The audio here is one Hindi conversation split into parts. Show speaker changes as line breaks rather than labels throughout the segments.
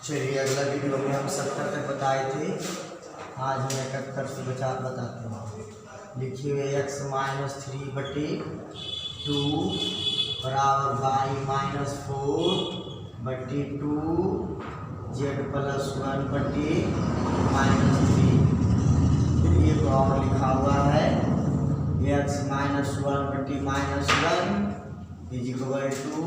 चलिए अगला वीडियो में हम 70 तक बताए थे, आज हम 71 से बताते हैं। लिखिए हुए x माइनस 3/2 बराबर y-4/2 z प्लस 1/-3। फिर ये तो और लिखा हुआ है x minus 1/-1 is equal to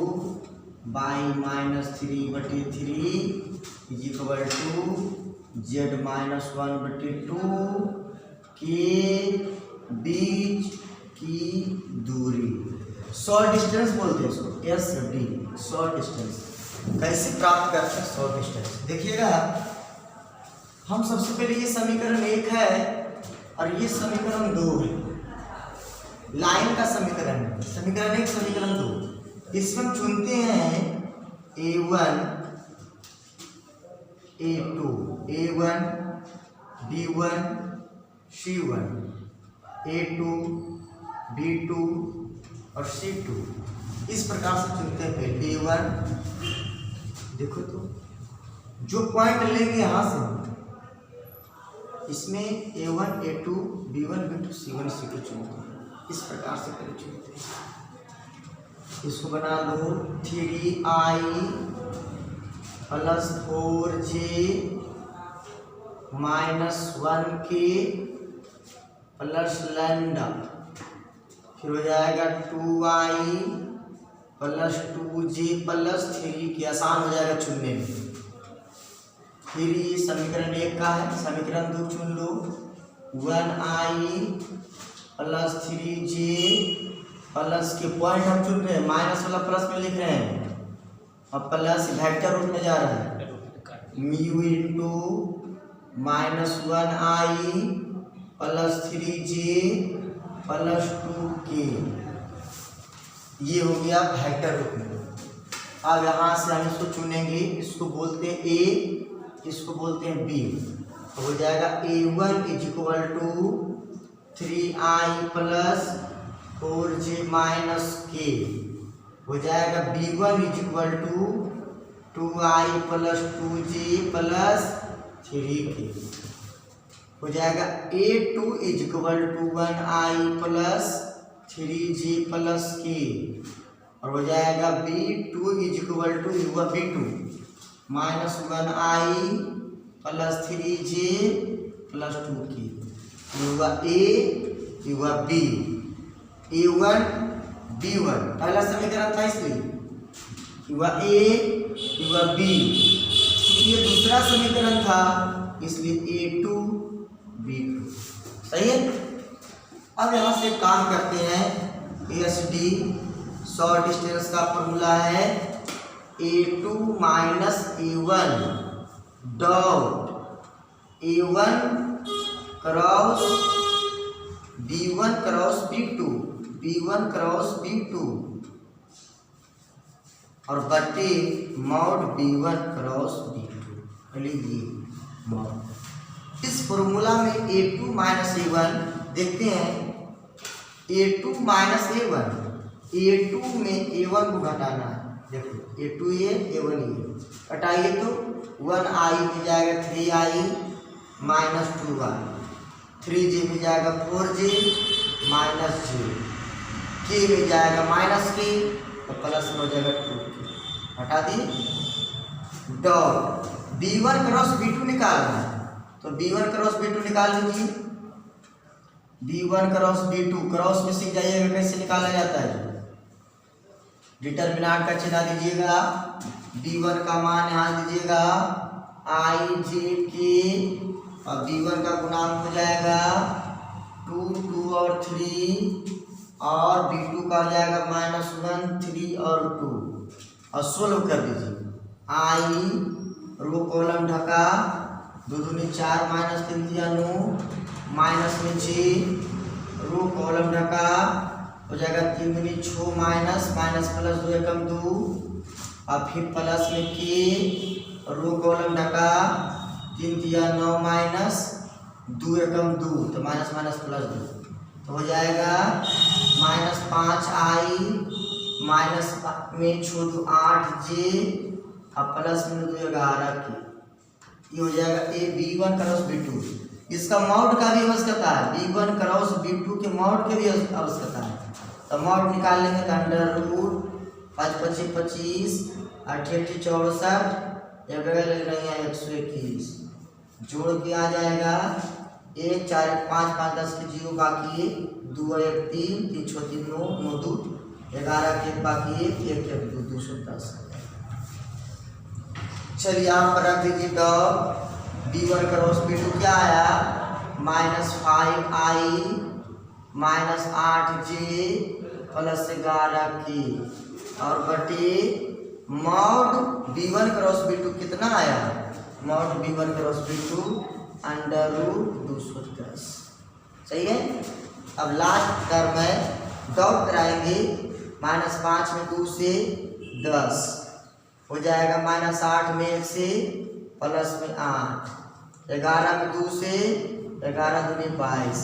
y minus 3/3 is equal to z minus 1/2 के बीच की दूरी। शॉर्ट डिस्टेंस बोलते हैं इसको, एस डी शॉर्ट डिस्टेंस। कैसे प्राप्त करते हैं शॉर्ट डिस्टेंस? देखिएगा, हम सबसे पहले ये समीकरण 1 है और ये समीकरण 2 है। लाइन का समीकरण 1 समीकरण 2। इसमें हम चुनते हैं a1 a2 a1 b1 c1 a2 b2 और c2। इस प्रकार से चुनते हैं। पहले a1, देखो तो जो पॉइंट लेंगे यहाँ से इसमें a1 a2 b1 b2 c1 c2 चुनते हैं। इस प्रकार से पहले चुनते हैं। इसको बना लो 3i plus 4j minus 1k plus lambda. फिर हो जाएगा 2i प्लस 2j प्लस 3 की। आसान हो जाएगा चुनने में। फिर ये समीकरण 1 का है, समीकरण 2 चुन लो 1i प्लस 3j प्लस के पॉइंट हम चुन रहे हैं, माइनस वाला प्लस में लिख रहे हैं और प्लस वेक्टर रूप में जा रहा है। Mu into minus 1i plus 3j plus 2k। ये हो गया वेक्टर रूप में। अब यहाँ से हम इसको चुनेंगे, इसको बोलते हैं a, इसको बोलते हैं b। तो हो जाएगा a1 is equal to 3i plus 4j minus k। हो जाएगा b1 is equal to 2i plus 2j plus 3k। हो जाएगा a2 is equal to 1i plus 3j plus k। और हो जाएगा b2 is equal to b2 minus 1i plus 3j plus 2k। हुआ a, हुआ b, a1 b1 पहला समीकरण था इसलिए हुआ a, हुआ b। ये दूसरा समीकरण था इसलिए a2 b2। सही है। अब यहाँ से काम करते हैं। एस डी शॉर्ट डिस्टेंस का फॉर्मूला है a2 minus a1 dot a1 cross b1 cross b2 b1 cross b2 और बटे मॉड b1 क्रॉस b2। लीजिए मॉड। इस फॉर्मूला में a2 माइनस a1 देखते हैं। a2 माइनस a1, a2 में a1 को घटाना है। देखो a2 ये a1 ये घटाइए तो 1i में जाएगा 3i माइनस 2i, 3j में जाएगा 4j माइनस j, k में जाएगा माइनस k तो प्लस में हो जाएगा 2k। हटा दिए। डॉट b1 क्रॉस b2 निकालना है तो b1 क्रॉस b2 निकाल लीजिए। b1 क्रॉस b2 क्रॉस में सीख जाइएगा कैसे निकाला जाता है। डिटरमिनेंट का चिन्ह दीजिएगा। b1 का मान यहाँ दीजिएगा i j k और b1 का गुणांक हो जाएगा 2 2 और 3 और b2 का हो जाएगा माइनस 1 3 और 2 और सोल्व कर दीजिए। i रो कॉलम ढका 2 दूनी 4 माइनस 3 दिया 9 माइनस में j रो कॉलम ढका हो जाएगा 3 दूनी 6 माइनस माइनस प्लस 2 एकम 2 और फिर प्लस में k रो कॉलम ढका 3 दिया 9 माइनस 2 एकम 2 तो माइनस माइनस प्लस 2 तो हो जाएगा माइनस 5i माइनस में छोड़ 8j अब प्लस में 2 11 की, ये हो जाएगा ए B1 क्रॉस B2। इसका मॉड का भी आवश्यकता है, B1 क्रॉस B2 के मॉड के भी आवश्यकता है। तो मॉड निकाल लेंगे तो अंडर रूट 5 25 25 8 8 64 एक जगह लग रही है 121, जोड़ के आ जाएगा 1 4 1 5 5 10 के 0 बाकी 2 1 3 3 6 3 9 9 2 11 के बाकी 1 1 2 210। चलिए यहाँ पर रख दीजिए तो B1 क्रॉस B2 क्या आया -5i -8j प्लस 11 की और बटे मॉड B1 क्रॉस B2 कितना आया, mod B1 cross B2 under root 210। सही है। अब लास्ट टर्म है, डॉट कराएंगे, -5 में 2 से 10 हो जाएगा, -8 में 1 से प्लस में 8, 11 में 2 से 11 दूनी 22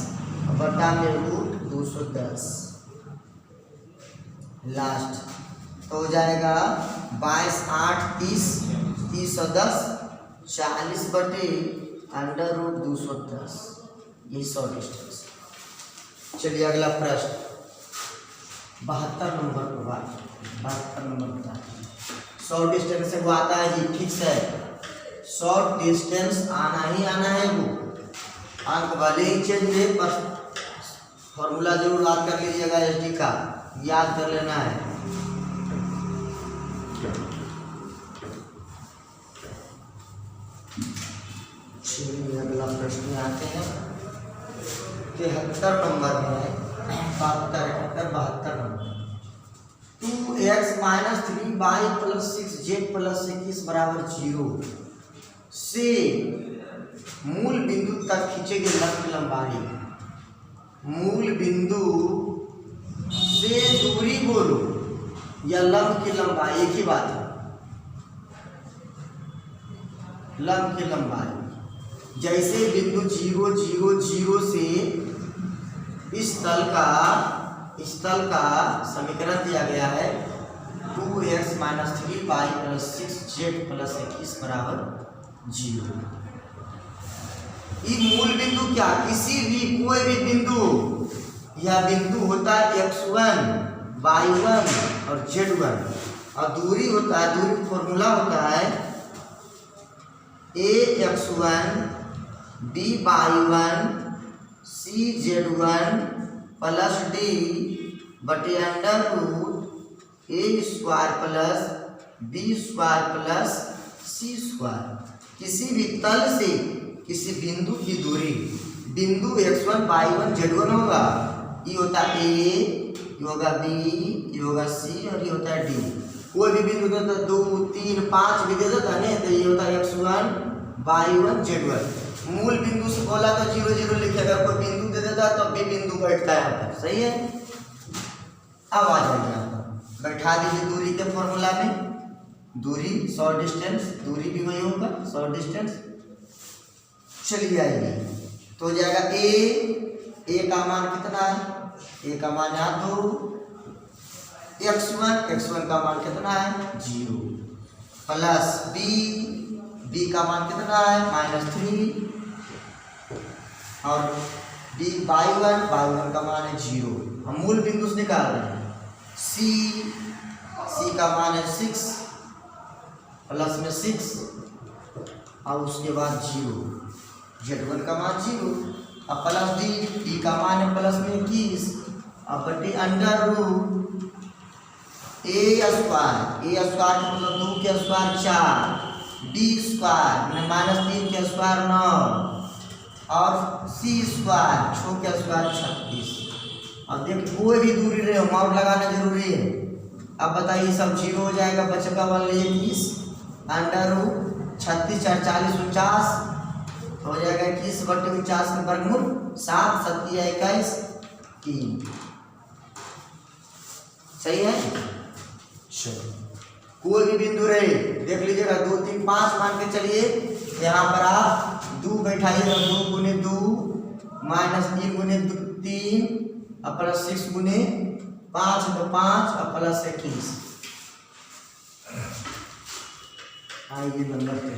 बटा में रूट 210 लास्ट तो हो जाएगा 22 8 30 30 और 10 40 बटे अंडर रूट 210, यही शॉर्ट डिस्टेंस। चलिए अगला प्रश्न 72 नंबर पर बात, 72 नंबर बता, शॉर्ट डिस्टेंस से वो आता है जी, ठीक है, शॉर्ट डिस्टेंस आना ही आना है, वो अंक भले ही चेंज हुए पर फॉर्मूला जरूर याद कर लीजिएगा, एसडी का याद कर लेना है। चलिए अगला प्रश्न आते हैं 73 नंबर में, 72 नंबर 2x - 3y + 6z + 21 बराबर 0 से मूल बिंदु तक खींचे गए लंब की लंबाई, मूल बिंदु से दूरी बोलो या लंब की लंबाई, एक ही बात है, लंब की लंबाई। जैसे बिंदु 0 0 0 से इस तल का समीकरण दिया गया है 2x - 3y + 6z + 21 बराबर 0। ये मूल बिंदु क्या, किसी भी कोई भी बिंदु, यह बिंदु होता है x1 y1 और z1 और दूरी होता है, दूरी फॉर्मूला होता है ax1 by1 cz1 plus d बटे under root a² + b² + c²। किसी भी तल से किसी बिंदु की दूरी, बिंदु x1 y1 z1 होगा, ये होता है a, ये होगा b, ये होगा c और ये होता है d। कोई भी बिंदु देता 2 3 5 भी दे देता नहीं, तो ये होता है x1 y1 z1। मूल बिंदु से बोला तो 0 0 लिखेगा, कोई बिंदु दे देता तो b बिंदु बैठता है यहाँ पर, सही है। अब आ जाएगा यहाँ पर, बैठा दीजिए दूरी के फॉर्मूला में, दूरी शॉर्ट डिस्टेंस, दूरी भी वही होगा शॉर्ट डिस्टेंस। चलिए आइए तो हो जाएगा a का मान कितना है, a का मान यहाँ 2, x1 का मान कितना है 0 प्लस b का मान कितना है -3 और b y1 का मान है 0। हम मूल बिंदु से निकाल रहे हैं, c का मान है 6 प्लस में 6 और उसके बाद 0, z1 का मान 0 और प्लस d का मान है प्लस में 21 और बटे अंडर रूट a² मतलब 2 के स्क्वायर 4, d² -3 के स्क्वायर 9 और c² 6 के स्क्वायर 36। अब देखिए कोई भी दूरी रहे माउंट लगाना जरूरी है। अब बताइए सब 0 हो जाएगा, बचेगा वाले 21 अंडर रूट 36 4 40 49 हो जाएगा 21 बटे 49 का वर्गमूल 7 7 21 3। सही है। चलो कोई भी बिंदु रहे देख लीजिएगा 2 3 5 मान के चलिए, यहाँ पर आप 2 बैठाइएगा, 2 गुने 2 -3 गुने 3 और प्लस 6 गुने 5 तो 5 और प्लस 21 आइए नंबर पे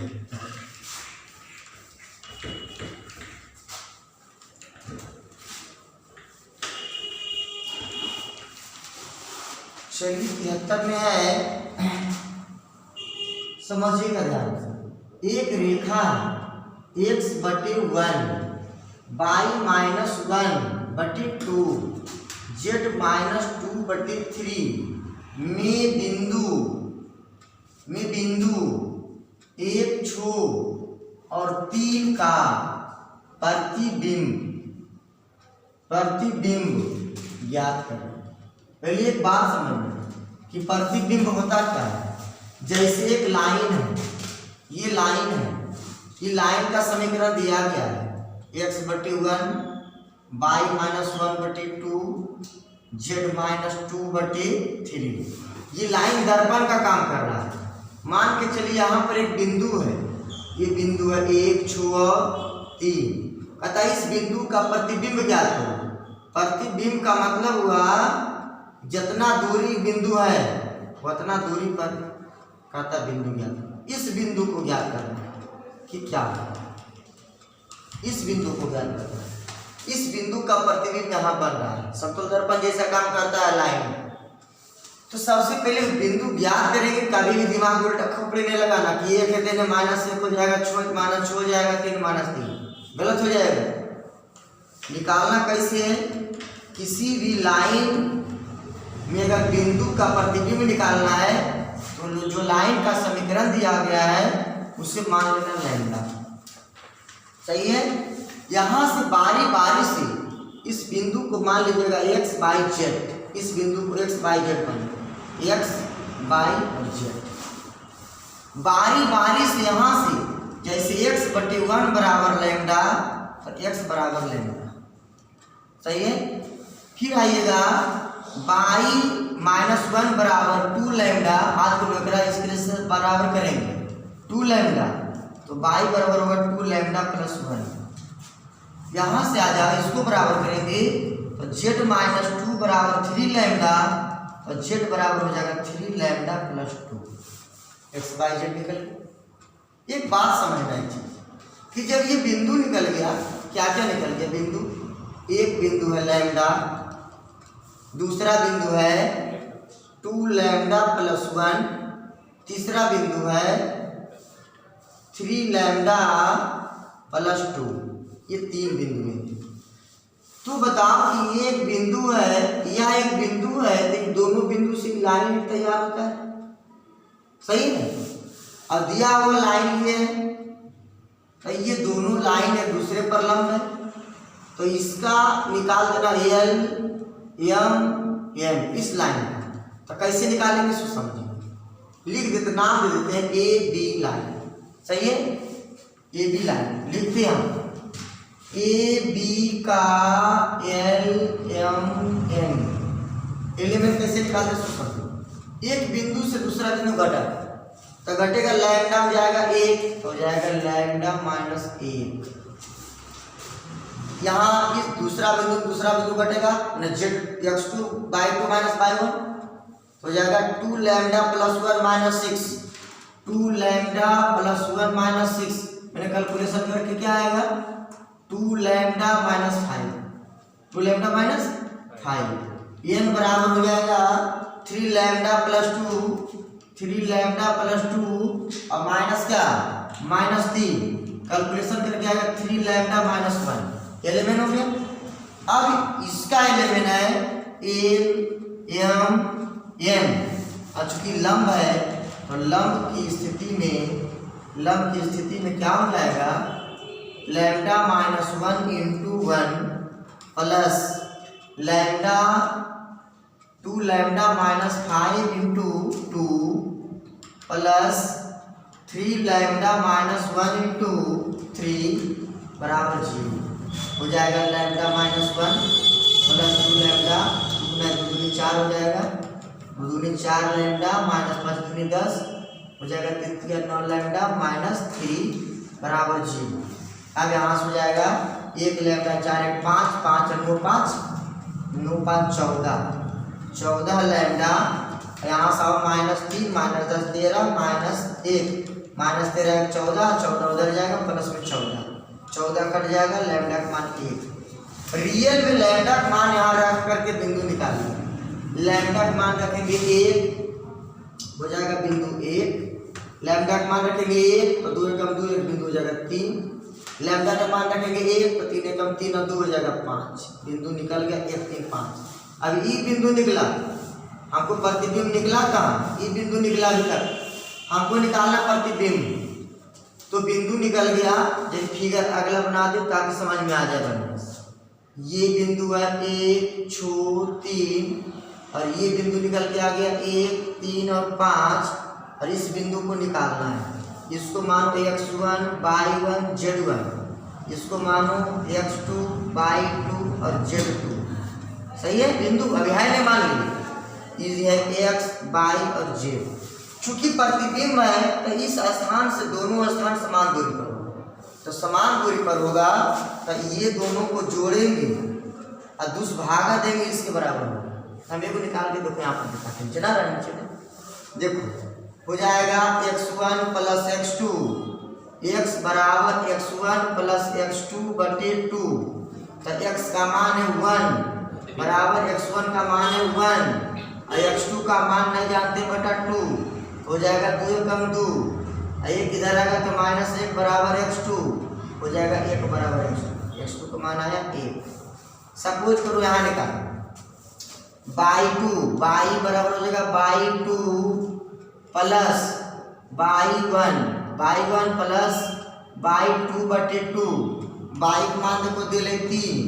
चलिए 73 में है, समझिएगा ध्यान से। एक रेखा x/1 y-1/2 z-2/3 में बिंदु 1 6 और 3 का प्रतिबिंब ज्ञात करें। पहले एक बात समझना कि प्रतिबिंब होता क्या है। जैसे एक लाइन है, ये लाइन का समीकरण दिया गया है x/1 y-1/2 z-2/3। ये लाइन दर्पण का काम कर रहा है। मान के चलिए यहाँ पर एक बिंदु है, ये बिंदु है 1 6 और 3। कहता है इस बिंदु का प्रतिबिंब ज्ञात करो। प्रतिबिंब का मतलब हुआ जितना दूरी बिंदु है उतना दूरी पर कहता बिंदु ज्ञात। इस बिंदु को ज्ञात करना है कि क्या है, इस बिंदु को ज्ञात करना है। इस बिंदु का प्रतिबिंब यहाँ बन रहा है, समतल दर्पण जैसा काम करता है लाइन। तो सबसे पहले बिंदु ज्ञात करेंगे। कभी भी दिमाग उल्टा खोपड़ी नहीं लगाना कि एक है देने -1 हो जाएगा, -6 हो जाएगा, 3 -3 गलत हो जाएगा। निकालना कैसे है, किसी भी लाइन में अगर बिंदु का प्रतिबिंब निकालना है तो जो लाइन का समीकरण दिया गया है उसे मान लेना लैम्डा। सही है। यहाँ से बारी बारी से इस बिंदु को मान लीजिएगा x/z। इस बिंदु को x/z मान x, y और z। बारी बारी से यहाँ से जैसे x/1 बराबर लैम्डा तो x बराबर लैम्डा। सही है। फिर आइएगा y-1 बराबर 2 लैम्डा। हाथ को लेकर इसके से बराबर करेंगे 2 लैम्डा, तो y बराबर होगा 2 लैम्डा + 1। यहाँ से आ जाओ, इसको बराबर करेंगे तो z-2 बराबर 3 लैम्डा और z बराबर हो जाएगा 3 लैम्डा + 2 x/z निकल। एक बात समझना है कि जब ये बिंदु निकल गया, क्या क्या निकल गया बिंदु। एक बिंदु है लैम्डा, दूसरा बिंदु है 2 लैम्डा + 1, तीसरा बिंदु है 3 लैम्डा + 2। ये 3 बिंदु हैं। तो बताओ कि एक बिंदु है, यह एक बिंदु है, तो दोनों बिंदु से लाइन तैयार होता है। सही है। और दिया हुआ लाइन ये है, तो ये दोनों लाइन एक दूसरे पर लंब है, तो इसका निकाल देना L M N इस लाइन का। तो कैसे निकालेंगे सो समझिए। लिख देते, नाम दे देते हैं AB लाइन। सही है। AB लाइन लिखते हैं हम। AB का L M N एलिमेंट कैसे निकालते सो समझो। एक बिंदु से दूसरा बिंदु घटा तो घटेगा लैम्डा हो जाएगा 1, हो जाएगा लैम्डा -1। यहाँ इस दूसरा बिंदु घटेगा z x2 y2 -y1 हो जाएगा 2 लैम्डा + 1 -6। 2 लैम्डा + 1 -6 मैंने कैलकुलेशन करके क्या आएगा 2 लैम्डा -5। 2 लैम्डा -5 n बराबर हो जाएगा 3 लैम्डा + 2 और माइनस क्या -3 कैलकुलेशन करके आएगा 3 लैम्डा -1 एलिमेंट हो गया। अब इसका एलिमेंट है L M N। और चूंकि लंब है तो लंब की स्थिति में क्या हो जाएगा lambda -1 × 1 plus lambda 2 lambda -5 × 2 plus 3 lambda -1 × 3 बराबर 0 हो जाएगा। लैम्डा -1 प्लस 2 लैम्डा 2 × 4 हो जाएगा, 2 × 4 लैम्डा -5 × 10 हो जाएगा 9 लैम्डा -3 बराबर 0। अब यहाँ से हो जाएगा 1 लैम्डा 4 1 5 5 9 5 9 5 14 लैम्डा। यहाँ से आओ -3 -10 13 -1 माइनस 13 14, 14 उधर जाएगा प्लस में 14 कट जाएगा, लैम्डा का मान 1। रियल में लैम्डा का मान यहाँ रख करके बिंदु निकालिए। लैम्डा का मान रखेंगे 1 हो जाएगा बिंदु 1, लैम्डा का मान रखेंगे 1 तो 2 एकम 2 एक बिंदु हो जाएगा 3, लैम्डा का मान रखेंगे 1 तो 3 एकम 3 और 2 हो जाएगा 5, बिंदु निकल गया 1 3 5। अब ये बिंदु निकला, हमको प्रतिबिंब निकला कहाँ, ये बिंदु निकला अभी तक, हमको निकालना प्रतिबिंब। तो बिंदु निकल गया, जब फिगर अगला बना दे ताकि समझ में आ जाए बढ़िया से। ये बिंदु है 1 2 3 और ये बिंदु निकल के आ गया 1 3 और 5 और इस बिंदु को निकालना है। इसको मानो x1 y1 z1, इसको मानो x2 y2 और z2। सही है, बिंदु अभी है नहीं मान लीजिए, ये है x y और z। चूंकि प्रतिबिंब है तो इस स्थान से दोनों स्थान समान दूरी पर होगा, तो समान दूरी पर होगा तो ये दोनों को जोड़ेंगे और दुष्भागा देंगे, इसके बराबर होगा। हम को निकाल के देखो, यहाँ पर दिखाते हैं जना रहा नीचे में, देखो हो जाएगा x1 प्लस x2, x बराबर x1 प्लस x2 बटे 2, तो x का मान है 1 बराबर x1 का मान है 1 और x2 का मान नहीं जानते बटा 2, हो जाएगा 2 एकम 2, एक इधर आएगा तो माइनस 1 बराबर x2 हो जाएगा 1 बराबर x2 का मान आया 1। सपोज करो यहाँ निकाल y2 बराबर हो जाएगा y2 plus y1 plus y2 बटे 2, y के मान देखो दे ले 3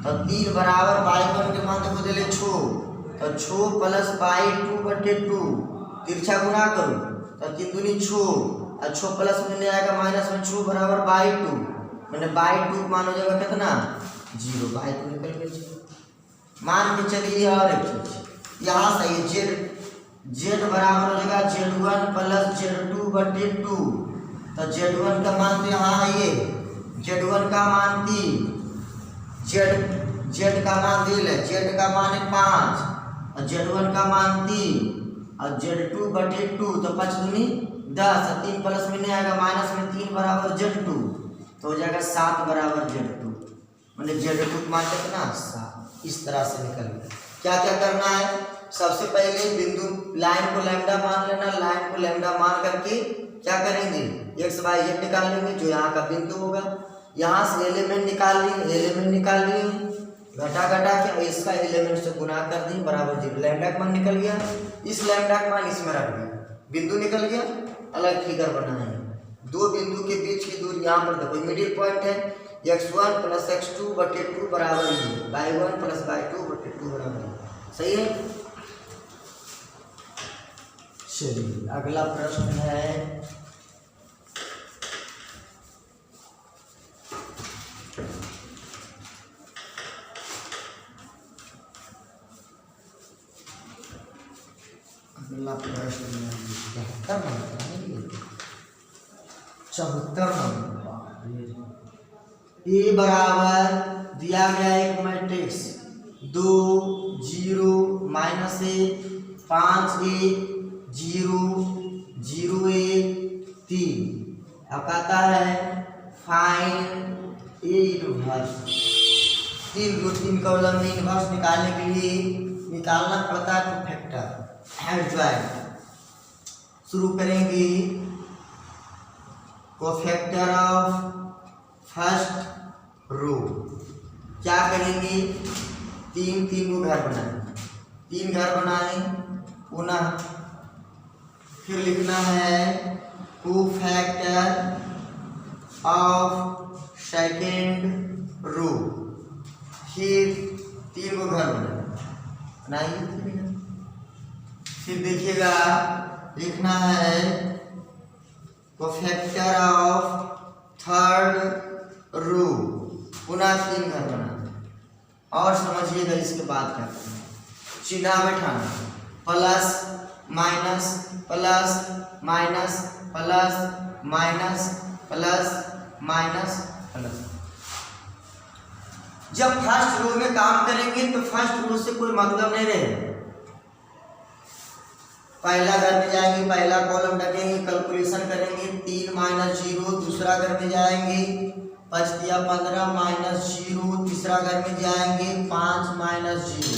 तो 3 बराबर y1 के मान देखो दे ले 6 तो 6 प्लस y2 बटे 2, तिरछा गुना करो तो 3 दूनी 6 और 6 प्लस में आएगा माइनस में 6 बराबर y2, मैंने y2 मान हो जाएगा कितना 0, y2 निकल गया 0। मान के चलिए और एक चीज यहाँ सही z बराबर हो जाएगा z1 प्लस z2 बटे 2, तो z1 का मान तो यहाँ है ये, z1 का मान 3, z का मान दिल है, z का मान है 5 और z1 का मान 3 और z2 बटे 2 तो 5 दूनी 10, 3 प्लस में नहीं आएगा माइनस में 3 बराबर z2 तो हो जाएगा 7 बराबर z2, मैंने z2 का मान कितना 7। इस तरह से निकल गया। क्या क्या करना है, सबसे पहले बिंदु लाइन को लैम्डा मान लेना, लाइन को लैम्डा मान करके क्या करेंगे x y z निकाल लेंगे जो यहाँ का बिंदु होगा, यहाँ से एलिमेंट निकाल लिए, घटा के इसका एलिमेंट से गुना कर दी बराबर 0, लैम्डा का मान निकल गया, इस लैम्डा का मान इसमें रख दिया, बिंदु निकल गया, अलग फिगर बनाए। दो बिंदु के बीच की दूरी यहाँ पर देखो मिडिल पॉइंट है, x1 प्लस x2 बटे 2 बराबर y1 प्लस y2 बटे 2 बराबर, सही है। चलिए अगला प्रश्न है अगला प्रश्न 74 नंबर। ए बराबर दिया गया एक मैट्रिक्स 2 0 -1 5 1 0 0 1 3। अब कहता है फाइंड ए इनवर्स। 3 कॉलम में इनवर्स निकालने के लिए निकालना पड़ता है कोफैक्टर एडजॉइंट। शुरू करेंगे कोफैक्टर ऑफ फर्स्ट रो। क्या करेंगे 3 को घर बनाए, 3 घर बनाए, पुनः फिर लिखना है कोफैक्टर ऑफ सेकेंड रो, फिर 3 को घर बनाइए। फिर देखिएगा लिखना है कोफैक्टर ऑफ थर्ड रो, पुनः 3 घर बनाना। और समझिएगा इसके बाद क्या करना, चिन्ह बैठाना, plus minus plus minus plus minus plus minus plus. जब फर्स्ट रो में काम करेंगे तो फर्स्ट रो से कोई मतलब नहीं रहेगा, पहला घर में जाएंगे, पहला कॉलम रखेंगे, कैलकुलेशन करेंगे 3 माइनस 0, दूसरा घर में जाएंगे 5 दिया 15 माइनस 0, तीसरा घर में जाएंगे 5 माइनस 0,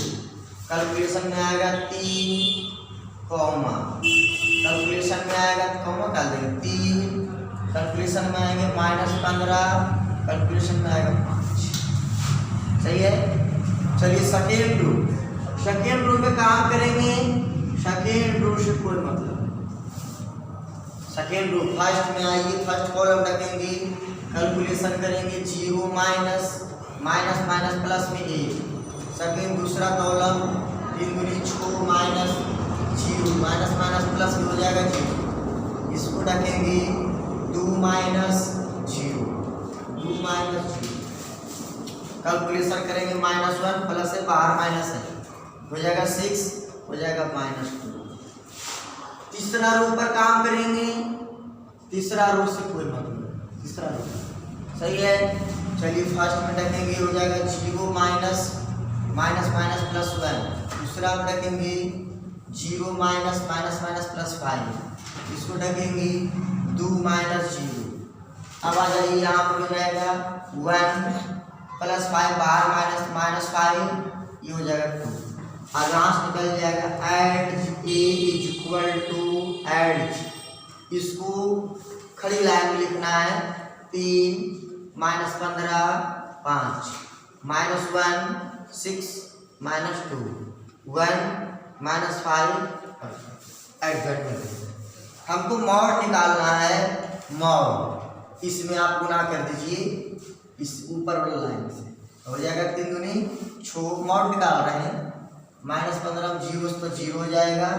कैलकुलेशन में आएगा 3 कॉमा, कैलकुलेशन में आएगा कॉमा डाल देंगे 3, कैलकुलेशन में आएंगे माइनस 15, कैलकुलेशन में आएगा 5। सही है। चलिए सेकेंड रो में काम करेंगे। सेकेंड रो से कोई मतलब, सेकेंड रो फर्स्ट में आइए, फर्स्ट कॉलम रखेंगे, कैलकुलेशन करेंगे 0 माइनस माइनस प्लस में 1, सेकेंड दूसरा कॉलम 3 दूनी 6 माइनस 0, माइनस प्लस में हो जाएगा 0, इसको रखेंगे 2 माइनस 0, कैलकुलेशन करेंगे -1 प्लस है बाहर माइनस है, हो जाएगा 6, हो जाएगा -2। तीसरा रो पर काम करेंगे, तीसरा रो से कोई मतलब, तीसरा रो सही है। चलिए फर्स्ट में रखेंगे, हो जाएगा 0 माइनस प्लस 1, दूसरा में रखेंगे 0 माइनस प्लस 5, इसको रखेंगे 2 माइनस 0। अब आ जाइए यहाँ पर हो जाएगा 1 प्लस 5 बाहर माइनस 5, ये हो जाएगा 2। अब यहाँ से निकल जाएगा add A is equal to add, इसको खड़ी लाइन में लिखना है 3 माइनस 15 5 -1 6 -2 1 -5 एग्जैक्ट में हमको मॉड निकालना है। मॉड इसमें आप गुना कर दीजिए इस ऊपर वाली लाइन से, हो जाएगा 3 दूनी 6, मॉड निकाल रहे हैं -15 0 तो 0 हो जाएगा,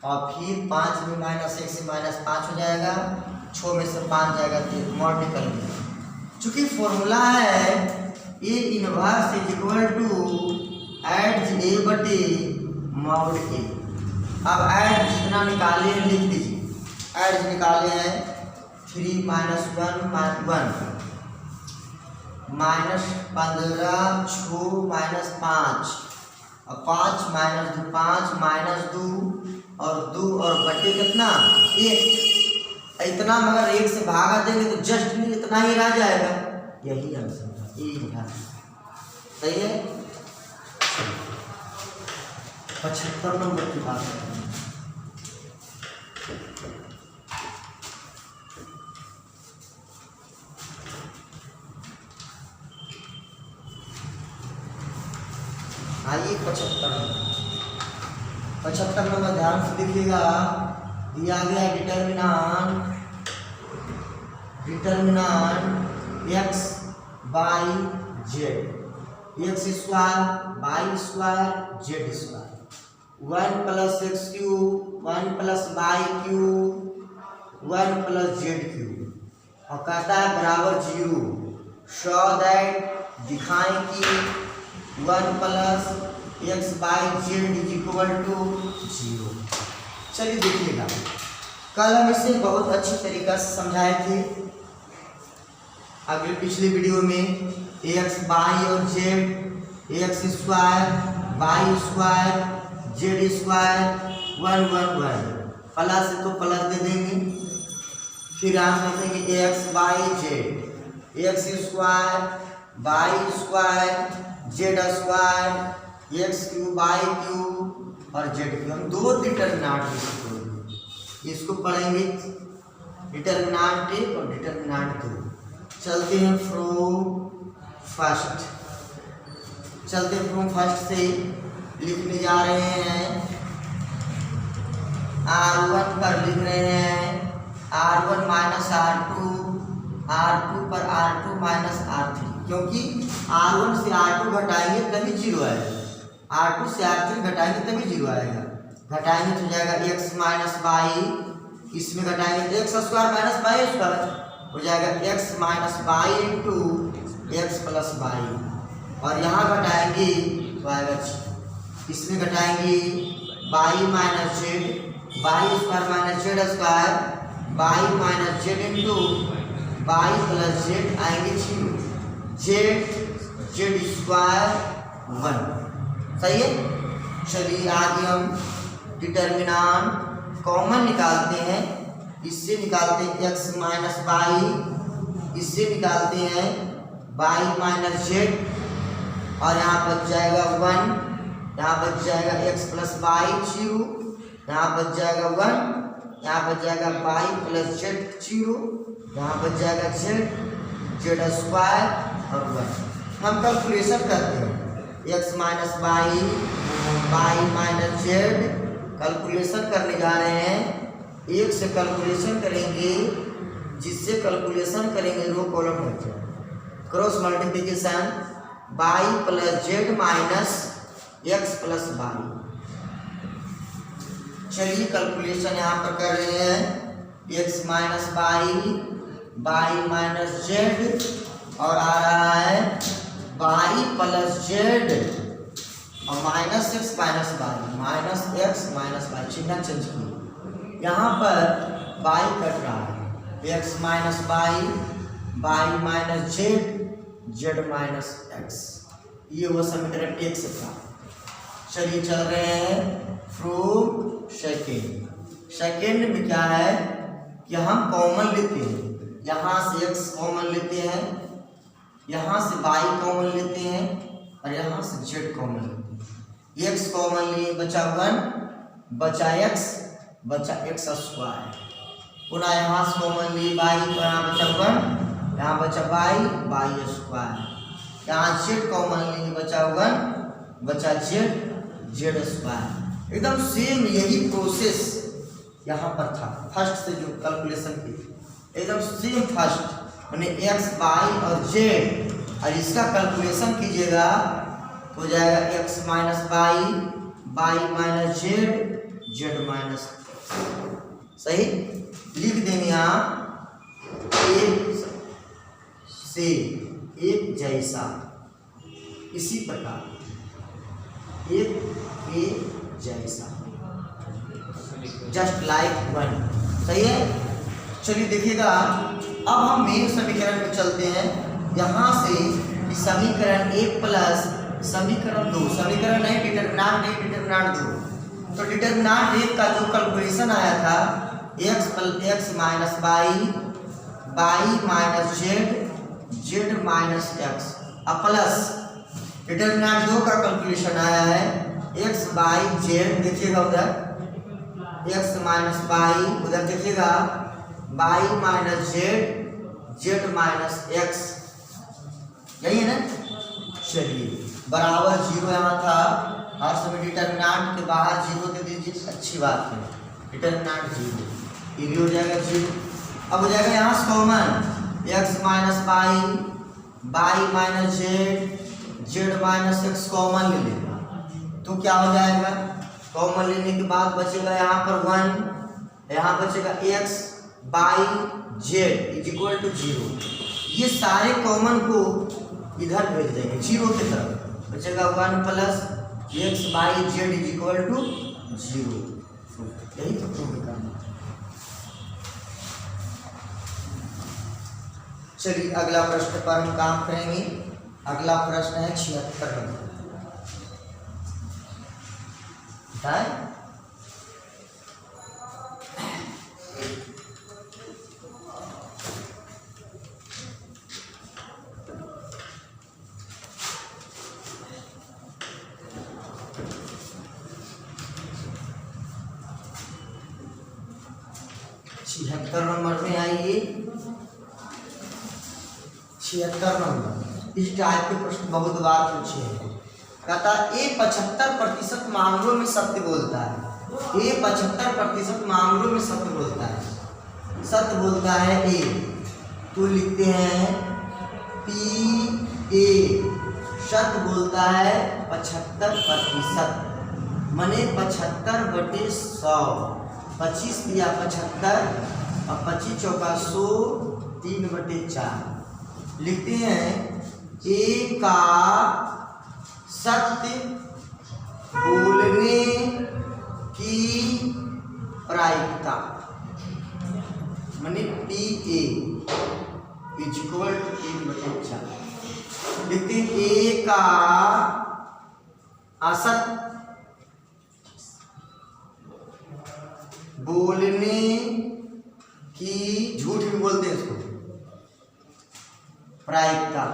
और फिर 5 में -1 से -5 हो जाएगा, 6 में से 5 जाएगा तो मॉड निकल गया। चूंकि फॉर्मूला है A inverse is equal to adj A बटे मॉड ए। अब एड जितना निकाले हैं लिख दीजिए, एड निकाले हैं 3 - 1 -1 -15 6 -5 और 5 -2 5 -2 और 2 और बटे कितना 1, इतना मगर 1 से भागा देंगे तो जस्ट नहीं इतना ही रह जाएगा, यही आंसर है। सही है। 75 नंबर की बात है। आइए 75 नंबर ध्यान से देखिएगा, दिया गया determinant x by Z, x square by square Z square 1 plus x cube 1 plus by cube 1 plus Z cube, और कहता है बराबर 0, शो दैट दिखाएं कि 1 plus x by Z is equal to 0। चलिए देखिएगा, कल हम इसे बहुत अच्छी तरीक़ा से समझाए थे अगले पिछले वीडियो में। x बाई और Z x square by square Z square 1 1 1, plus है तो प्लस दे देंगे, फिर हम लिखेंगे x by Z x square by square Z square x cube by cube और जेड क्यूब। हम 2 डिटर्मिनांट इसको पढ़ेंगे, डिटर्मिनांट 1 और डिटर्मिनांट 2। चलते हैं फ्रॉम फर्स्ट से लिखने जा रहे हैं। R1 पर लिख रहे हैं R1 माइनस R2 पर R2 माइनस R3, क्योंकि R1 से R2 घटाएंगे तभी 0 आएगा, R2 से R3 घटाएंगे तभी 0 आएगा। घटाएंगे तो जाएगा x माइनस बाई, इसमें घटाएंगे तो x square minus by square हो जाएगा x minus by into x plus by, और यहाँ घटाएंगे तो आएगा, इसमें घटाएंगे by minus Z, by square minus Z square, by minus Z into by plus Z आएंगे 0, जेड स्क्वायर 1। सही है। चलिए आगे हम डिटर्मिनेंट कॉमन निकालते हैं, इससे निकालते हैं x माइनस वाई, इससे निकालते हैं y माइनस जेड, और यहाँ बच जाएगा 1, यहाँ बच जाएगा x प्लस वाई 0, यहाँ बच जाएगा 1, यहाँ बच जाएगा y प्लस जेड 0, यहाँ बच जाएगा जेड स्क्वायर और 1। हम कैलकुलेशन करते हैं x minus Y, Y minus Z, calculation करने जा रहे हैं। एक से कैलकुलेशन करेंगे, जिससे कैलकुलेशन करेंगे रो कॉलम हो जाए। Cross multiplication Y plus Z minus X plus Y. चलिए कैलकुलेशन यहाँ पर कर रहे हैं। X minus Y, Y minus Z, और आ रहा है वाई प्लस जेड और minus X minus Y, minus X minus Y, चिन्ह चेंज किए। यहाँ पर वाई कट रहा है, X minus Y, Y minus Z, Z minus X, ये वो समीकरण एक से था। चलिए चल रहे हैं फ्रूट सेकेंड में क्या है कि हम कॉमन लेते हैं, यहाँ से x कॉमन लेते हैं, यहाँ से y कॉमन लेते हैं, और यहाँ से z कॉमन लेते हैं। x कॉमन लिए बचा 1, बचा x, बचा x स्क्वायर। पुनः यहाँ से कॉमन लिए y, तो यहाँ बचा 1, यहाँ बचा y स्क्वायर। यहाँ z कॉमन लिए बचा 1, बचा z स्क्वायर। एकदम सेम यही प्रोसेस यहाँ पर था फर्स्ट से जो कैलकुलेशन की, एकदम सेम फर्स्ट मैंने x y और z, और इसका कैलकुलेशन कीजिएगा हो जाएगा x minus Y, Y minus Z, Z minus. सही लिख देंगे यहाँ एक से एक जैसा, इसी प्रकार एक के जैसा, जस्ट लाइक 1। सही है। चलिए देखिएगा, अब हम मेन समीकरण में चलते हैं। यहाँ से समीकरण 1 प्लस समीकरण 2, समीकरण नहीं डिटरमिनेंट 1, डिटरमिनेंट 2। तो डिटरमिनेंट 1 का जो कैलकुलेशन आया था x minus Y, Y minus Z, Z minus X, अब प्लस डिटरमिनेंट 2 का कैलकुलेशन आया है x बाई जेड, देखिएगा उधर x माइनस वाई, उधर देखिएगा Y minus Z, Z minus X, यही है ना। चलिए बराबर 0 यहाँ था, हर समय डिटरमिनेंट के बाहर 0 दे दीजिए, अच्छी बात है। डिटरमिनेंट 0, ये भी हो जाएगा 0। अब हो जाएगा यहाँ से common x minus Y, Y minus Z, Z minus X common ले लेगा, तो क्या हो जाएगा, कॉमन लेने के बाद बचेगा यहाँ पर 1, यहाँ बचेगा x by Z is equal to 0। ये सारे कॉमन को इधर भेज देंगे 0 की तरफ, बचेगा 1 plus x by Z is equal to 0। यही तो प्रूव करना। चलिए अगला प्रश्न पर हम काम करेंगे। अगला प्रश्न है 76 नंबर। नंबर में आइए 76 नंबर। इस टाइप के प्रश्न बहुत बार पूछे हैं। कहता ए 75% मामलों में सत्य बोलता है, ए 75% मामलों में सत्य बोलता है। सत्य बोलता है ए, तो लिखते हैं पी ए। सत्य बोलता है 75%, माने 75/100, 25 दिया 75 और 25 चौका 100, 3/4। लिखते हैं ए का सत्य बोलने की प्रायिकता, माने P A is equal to 3/4। लिखते हैं ए का असत्य बोलने की, झूठ भी बोलते हैं इसको, प्रायिकता,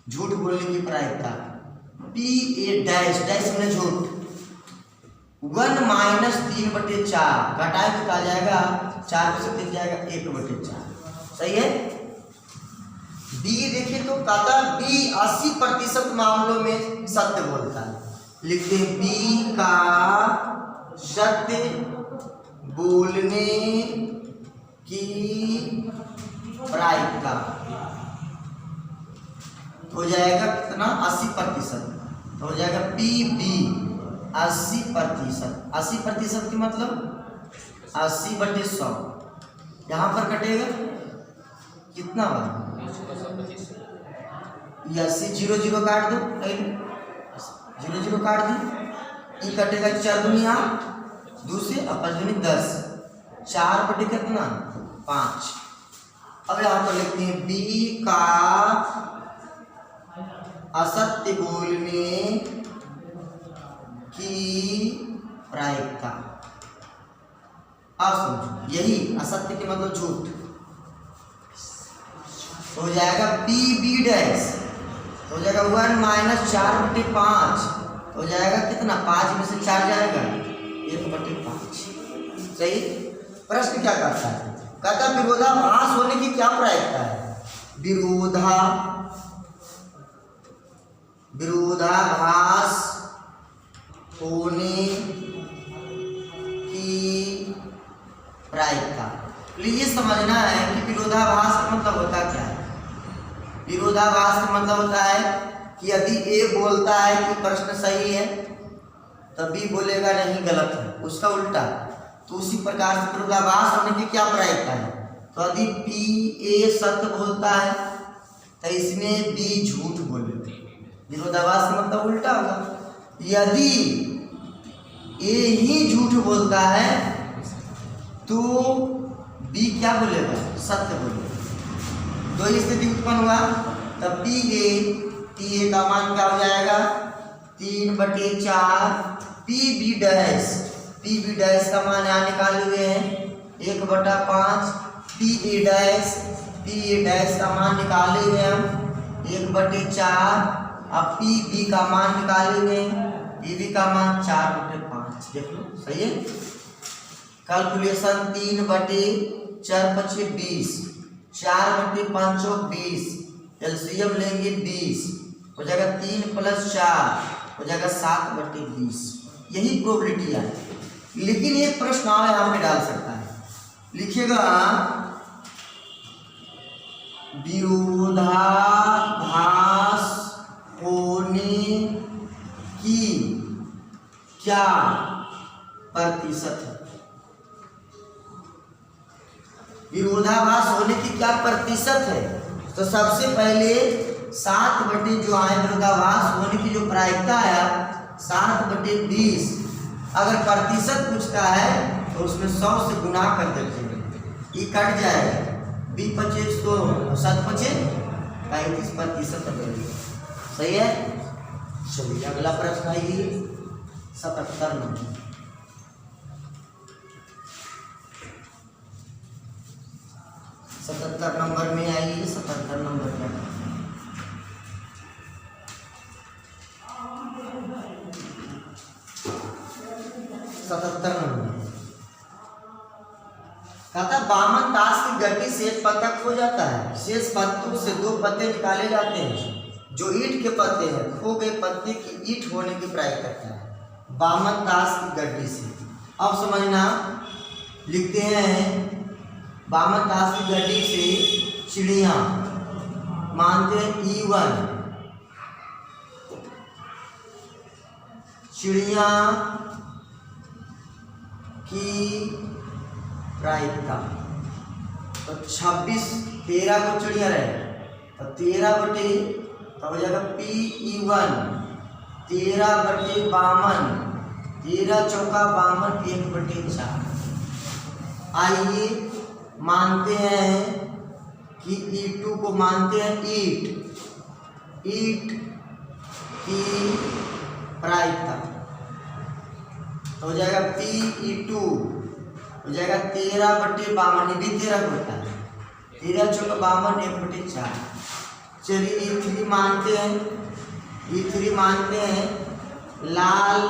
झूठ बोलने की प्रायिकता। पी ए डैश, डैश में झूठ, 1 माइनस 3/4 घटाए तो आ जाएगा 4 से 3 जाएगा 1/4। सही है। बी देखिए तो कहता बी 80% मामलों में सत्य बोलता है। लिखते हैं बी का सत्य बोलने की प्रायिकता हो जाएगा कितना, 80%। हो जाएगा पी बी 80%। 80% की मतलब 80/100। यहाँ पर कटेगा कितना बार, 80 0 काट दो, 0 काट दी, कटेगा 4 दूनी 8, दूसरे और 5 दूनी 10, 4 बटे कितना 5। अब यहाँ पर लिखते हैं बी का असत्य बोलने की प्रायिकता। अब समझो, यही असत्य के मतलब झूठ हो जाएगा पी बी डैश, हो जाएगा 1 माइनस 4/5, हो जाएगा कितना, 5 में से 4 जाएगा 1/5। सही। प्रश्न क्या करता है, कहता विरोधाभास होने की क्या प्रायिकता है, विरोधाभास होने की प्रायिकता। प्लीज समझना है कि विरोधाभास का मतलब होता क्या है। विरोधाभास का मतलब होता है कि यदि ए बोलता है कि प्रश्न सही है तो बी बोलेगा नहीं गलत है, उसका उल्टा। तो उसी प्रकार से विरोधाभास होने की क्या प्रायिकता है, तो यदि पी ए सत्य बोलता है तो इसमें बी झूठ बोलेगा। विरोधाभास का मतलब उल्टा होगा। यदि ए ही झूठ बोलता है तो बी क्या बोलेगा, सत्य बोलेगा। तो स्थिति उत्पन्न हुआ, तब पी ए का मान क्या हो जाएगा, 3/4। पी बी डैश का मान यहाँ निकाले हुए हैं 1/5। पी ए डैश का मान निकाले हुए हम 1/4। अब पी बी का मान निकाले हुए हैं, पी बी का मान 4/5। देख लो सही है। कैलकुलेशन 3/4 20, 4/5 20, एलसीएम लेंगे 20, हो जाएगा 3 + 4 हो जाएगा 7/20। यही प्रोबेबिलिटी है। लेकिन एक प्रश्न और यहाँ पे डाल सकता है, लिखिएगा विरोधाभास होने की क्या प्रतिशत है। विरोधाभास होने की क्या प्रतिशत है, तो सबसे पहले 7 जो आए विरोधाभास होने की जो प्रायिकता है 7/20। अगर प्रतिशत पूछता है तो उसमें 100 से गुना कर देते हैं, ये कट जाएगा, 20 तो 7/5 35%। सही है। चलिए अगला प्रश्न आइए 77 नंबर। 77 नंबर में आइए। 77 नंबर में 77 नंबर कहता बामन ताश की गड्डी से एक पत्ता खो जाता है, शेष पत्तों से 2 पत्ते निकाले जाते हैं। जो ईंट के पत्ते हैं, खो गए पत्ते की ईंट होने की प्रायिकता क्या है, बामन ताश की गड्डी से। अब समझना, लिखते हैं बामन ताश की गड्डी से चिड़िया, मानते हैं E1, चिड़िया की प्रायिकता। तो 13 को चिड़िया रहे तो 13 तो हो जाएगा PE1, 13/52, 13 चौका 52, 1/4। आइए मानते हैं कि E2 को मानते हैं ईंट की प्रायिकता। तो हो जाएगा PE2 हो जाएगा 13/52, भी 13 होता है, 13 चौका 52, 1/4। चलिए E3 मानते हैं, E3 मानते हैं लाल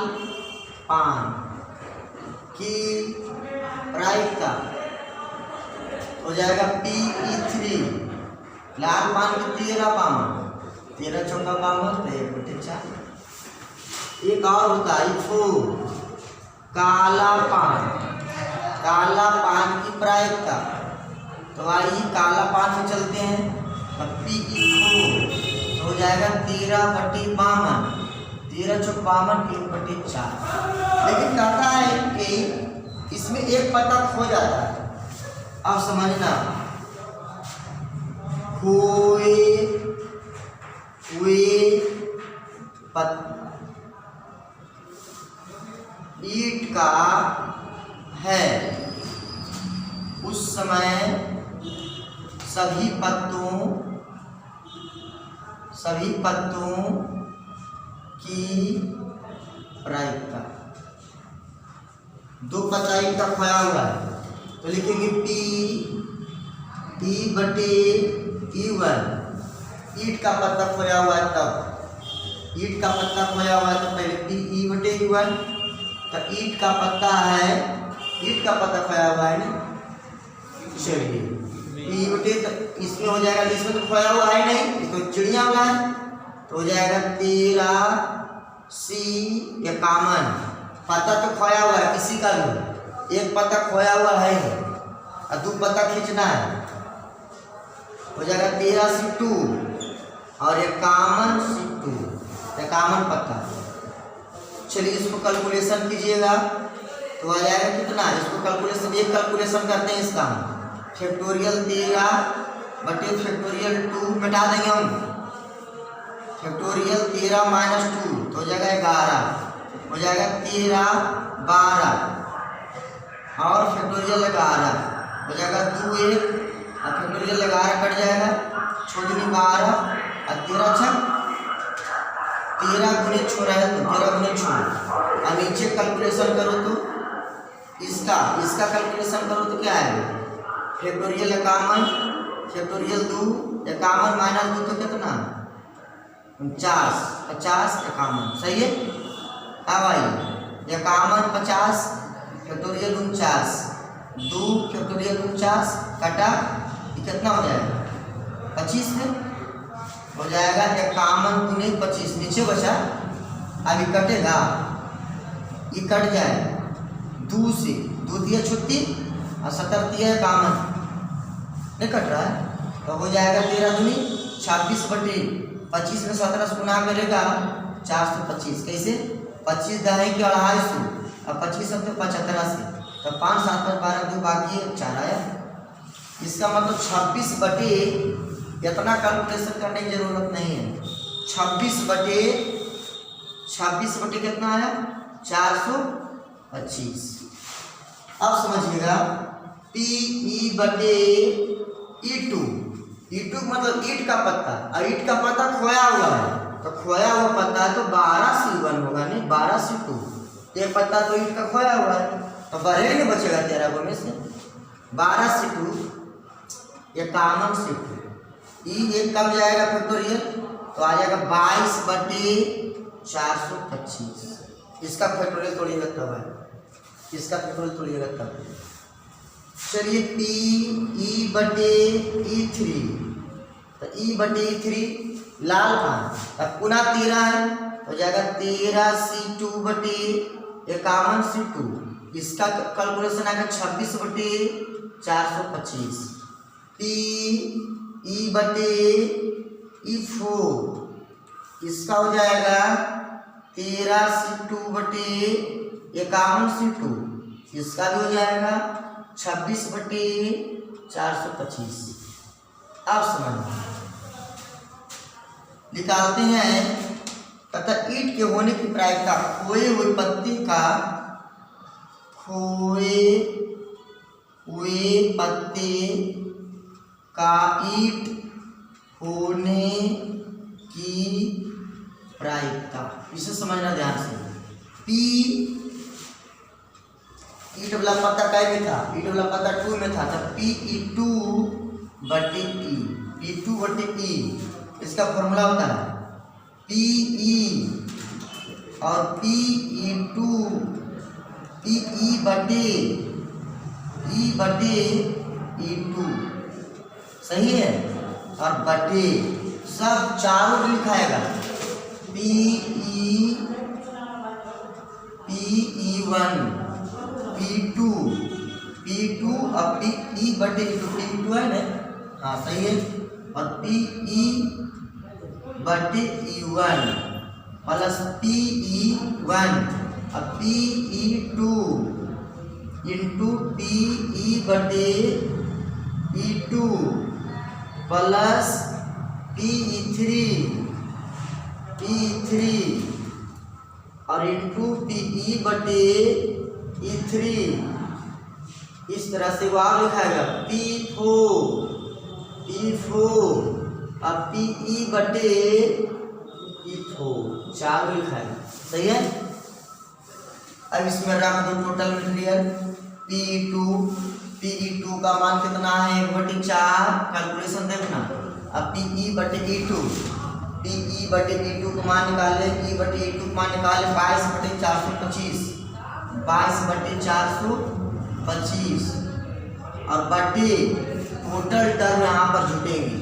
पान की प्रायिकता हो जाएगा PE3, लाल पान की 13 पावन, 13 चौका 52, तो 1/4। एक और होता है E4, काला पान की प्रायिकता। तो आइए काला पान में चलते हैं, PE4 हो जाएगा 13/52, 13 चौक 52, 1/4। लेकिन कहता है कि इसमें एक पत्ता खो जाता है। अब समझना, खोए हुए ईंट का है, उस समय सभी पत्तों की प्रायिकता। 2 पत्ता ईंट का खोया हुआ है, तो लिखेंगे PE/E1, ईंट का पत्ता खोया हुआ है, तब ईंट का पत्ता खोया हुआ है तो पहले PE/E1, तो ईंट का पत्ता है, ईंट का पत्ता खोया हुआ है ना। चलिए PE/, तो इसमें हो जाएगा, इसमें तो खोया हुआ है नहीं, इसमें चिड़िया वाला है, तो हो जाएगा 13C51, पत्ता तो खोया हुआ है किसी का भी, एक पत्ता खोया हुआ है और 2 पत्ता खींचना है, हो जाएगा 13C2 और 51C2, 51 पत्ता। चलिए इसको कैलकुलेशन कीजिएगा तो आ जाएगा कितना, इसको कैलकुलेशन, एक कैलकुलेशन करते हैं इसका, फैक्टोरियल 13/2 मिटा देंगे हम, फैक्टोरियल 13 - 2 तो हो जाएगा 11, हो जाएगा 13/12 और फैक्टोरियल 11 हो जाएगा 2 1 और फैक्टोरियल 11 कट जाएगा, छोड़नी 12 और 13 छक 13 गुने छोड़ा है, तो 13 गुने छोड़, और नीचे कैलकुलेशन करो तो इसका कैलकुलेशन करो तो क्या आएगा, फैक्टोरियल 51, फैक्टोरियल 2, 51 - 2 तो कितना 49, 50 51, सही है। अब आइए 51 50 फैक्टोरियल 49, 2 फैक्टोरियल 49 कटा, ये कितना हो जाएगा 25 में हो जाएगा 51 गुने 25, नीचे बचा, अभी कटेगा, ये कट जाए 2 से, 2 दिया 36 और 70 दिया 51, नहीं कट रहा है, तो हो जाएगा 13 दूनी 26/25 में 17 से गुना करेगा 425, कैसे 25 दहे की 250 और 25 सब तो 75 से, तो 5 7 12 2 बाकी 4 आया। इसका मतलब 26/, इतना कैलकुलेशन करने की जरूरत नहीं है, 26/, कितना आया 425। अब समझिएगा PE/E2, E2 मतलब ईंट का पत्ता, और ईंट का पत्ता खोया हुआ है, तो खोया हुआ पत्ता है तो 12C1 होगा, नहीं 12C2, ये पत्ता तो ईंट का खोया हुआ है, तो बढ़ेगा नहीं, बचेगा 13 को में से 12C2 51C2, ई एक कम जाएगा फैक्टोरियल, तो आ जाएगा 22/425। इसका फैक्टोरियल तोड़िएगा तब है, इसका फैक्टोरियल तोड़िएगा तब। चलिए PE/E3, तो E/E3 लाल पान, अब पुनः 13 है, हो जाएगा 13C2/51C2, इसका कैलकुलेशन आएगा 26/425। PE/E4 इसका हो जाएगा 13C2/51C2, इसका भी हो जाएगा 26/425। अब समझ निकालते हैं तथा ईंट के होने की प्रायिकता, खोए हुए पत्ते का ईंट होने की प्रायिकता, इसे समझना ध्यान से। ईट वाला पत्ता कै में था, ईट वाला पत्ता 2 में था, तब Pe2 बटे E, P2 बटे E इसका फॉर्मूला होता है Pe और Pe2 Pe बटे E2 सही है, और बटे सब चारों लिखाएगा Pe1 P2 और Pe बटे P2 है ना, हाँ सही है, और Pe बटे E1 प्लस Pe1 और Pe2 इंटू Pe बटे E2 प्लस Pe3 और इंटू Pe बटे E3। इस तरह से वो लिखाएगा P4 और Pe बटे E4 चार लिखाएगा, सही है। अब इसमें रख दो टोटल मटेरियल Pe2 का मान कितना है 1/4, कैलकुलेशन देखना। अब Pe बटे E2 का मान निकाले, E बटे E2 का मान निकाले 22/425 और बटे टोटल टर्म यहाँ पर जुटेंगे।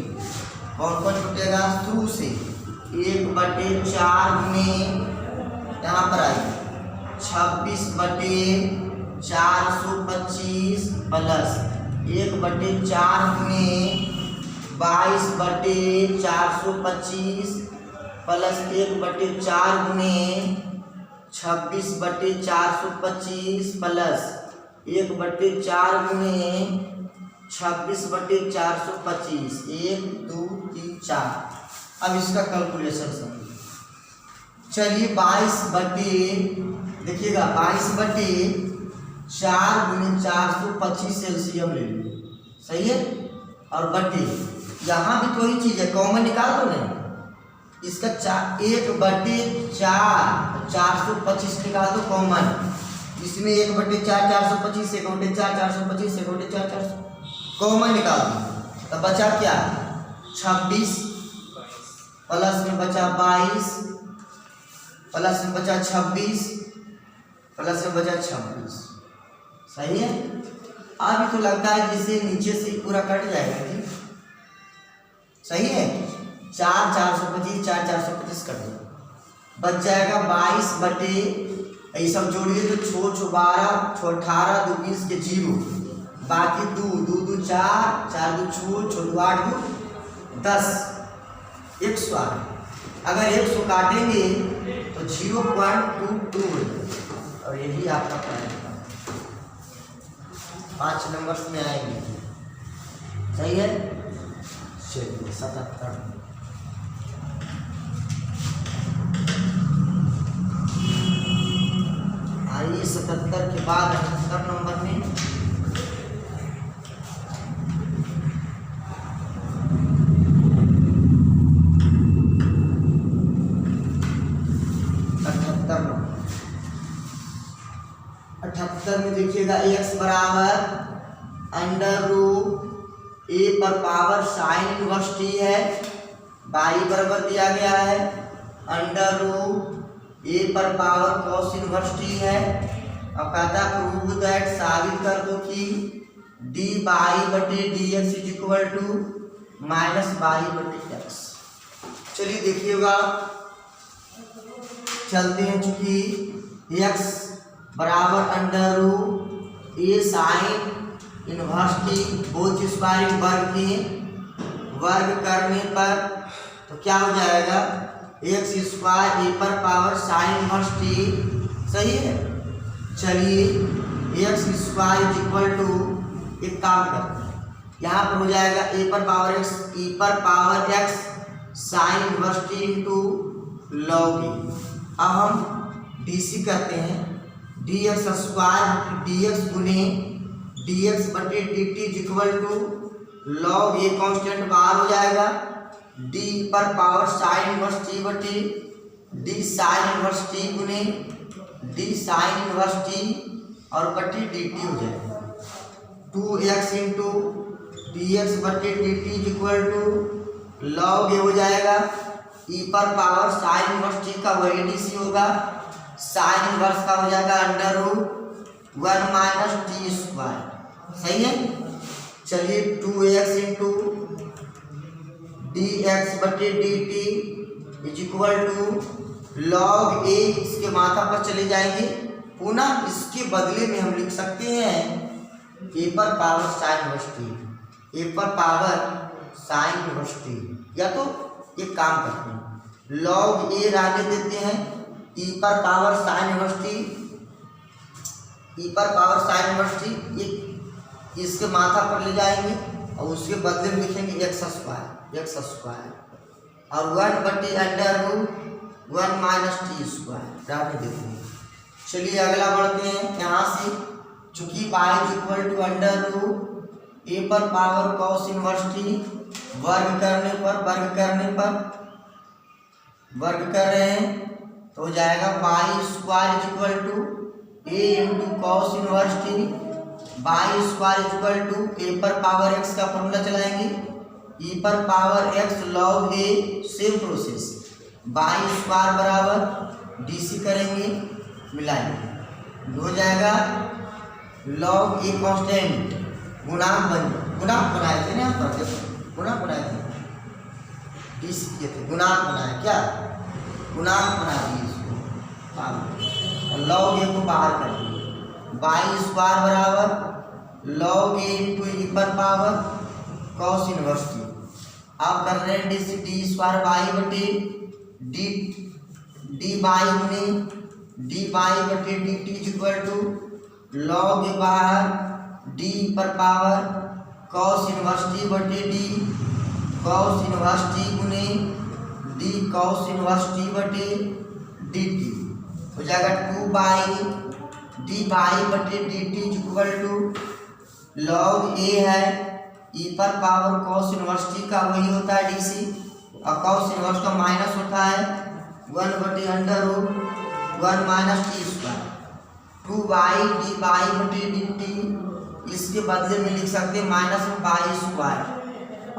कौन कौन जुटेगा? शुरू से 1/4 गुने यहाँ पर आएगी 26/425 प्लस 1/4 गुने 22/425 प्लस 1/4 गुने 26/425 प्लस 1/4 गुने 26/425 1 2 3 4। अब इसका कैलकुलेशन समझिए। चलिए 22/देखिएगा 22/4 गुने 425 एलसीएम ले लीजिए, सही है, और बटे यहाँ भी तो ही चीज़ है, कॉमन निकाल दो ना, इसका 1/4 425 निकाल दो कॉमन, इसमें 1/4 425 1/4 425 1/4 400 कॉमन निकाल दो, तब बचा क्या 26 प्लस में बचा 22 प्लस में बचा 26 प्लस में बचा 26, सही है। अभी तो लगता है जैसे नीचे से पूरा कट जाएगा, ठीक सही है। 4 425 4 425 कट जाएगा, बच जाएगा 22 बटे ये सब जोड़िए तो 6 6 12 6 18 2 20 के 0 बाकी 2 2 2 4 4 2 6 6 2 8 2 10 108। अगर 100 काटेंगे तो 0.22 हो जाएगा, और यही आपका पॉइंट 5 नंबर में आएंगे, सही है। चलिए 77 आइए 77 के बाद 78 नंबर में में देखिएगा x बराबर √a पर पावर साइन इनवर्स t है, y बराबर दिया गया है √a पर पावर cos इनवर्स t है, और कहता प्रूव दैट साबित कर दो कि dy/dx is equal to -y/x। चलिए देखिएगा, चलते हैं, चूंकि x बराबर √a sign inverse T both square वर्ग करने पर तो क्या हो जाएगा x² a पर पावर साइन इनवर्स टी, सही है। चलिए x² इज इक्वल टू एक काम करते हैं, यहाँ पर हो जाएगा a पर power x sine inverse t into log A. अब हम DC करते हैं, dx² dx गुने dx बटे dt equal to log A constant बाहर हो जाएगा d पर पावर साइन इनवर्स t बटे d साइन इनवर्स t गुने d साइन इनवर्स t और बटी डी टी हो जाएगा। 2x इंटू डी एक्स बटे D t is equal to log A हो जाएगा ई पर पावर साइन इनवर्स टी का वही डी सी होगा, साइन इनवर्स का हो जाएगा under root 1 minus T square. सही है। चलिए 2x इंटू डी एक्स बटे D t is equal to log A, इसके माथा पर चले जाएंगे, पुनः इसके बदले में हम लिख सकते हैं ए पर पावर साइन इनवर्स टी, ए पर पावर साइन इनवर्स टी। या तो एक काम करते हैं, लॉग ए रहने देते हैं, ई पर पावर साइन इनवर्स टी, ई पर पावर साइन इनवर्स टी ये इसके माथा पर ले जाएंगे और उसके बदले में लिखेंगे एक्स स्क्वायर और 1 बटे under root 1 minus T square रहने देते हैं। चलिए अगला बढ़ते हैं। यहाँ से चूंकि y is equal to under root A पर पावर कॉस इनवर्स टी, वर्ग कर रहे हैं तो हो जाएगा y square is equal to A into cos inverse t, y square is equal to A पर पावर x का फॉर्मूला चलाएंगे, ई पर power x log A, same process, y square बराबर डी सी करेंगे, मिलाएंगे, हो जाएगा लॉग ए कांस्टेंट गुणांक बनाए थे ना, यहाँ पर गुणांक बनाए थे, डी सी किए थे, गुणांक बनाए, क्या गुणांक बना दिए इसको, लॉग ए को बाहर कर दिए, वाई स्क्वायर बराबर लॉग ए इंटू ई पर पावर कॉस इनवर्स टी। आप कर रहे हैं डी स्क्वायर वाई बटे डी वाई गुने डी वाई बटे D t is equal to log A बाहर डी पर पावर कॉस इनवर्स टी बटे डी कॉस इनवर्स टी गुने डी कॉस इनवर्स टी बटे डी टी हो जाएगा 2 बाई डी बाई बटे D t is equal to log ए है ई पर पावर कॉस इनवर्स टी का वही होता है डी सी, और कॉस इनवर्स का माइनस होता है 1 बटे under root 1 minus T square, 2 by D by बटे डी टी, इसके बदले में लिख सकते हैं माइनस में बाई स्क्वायर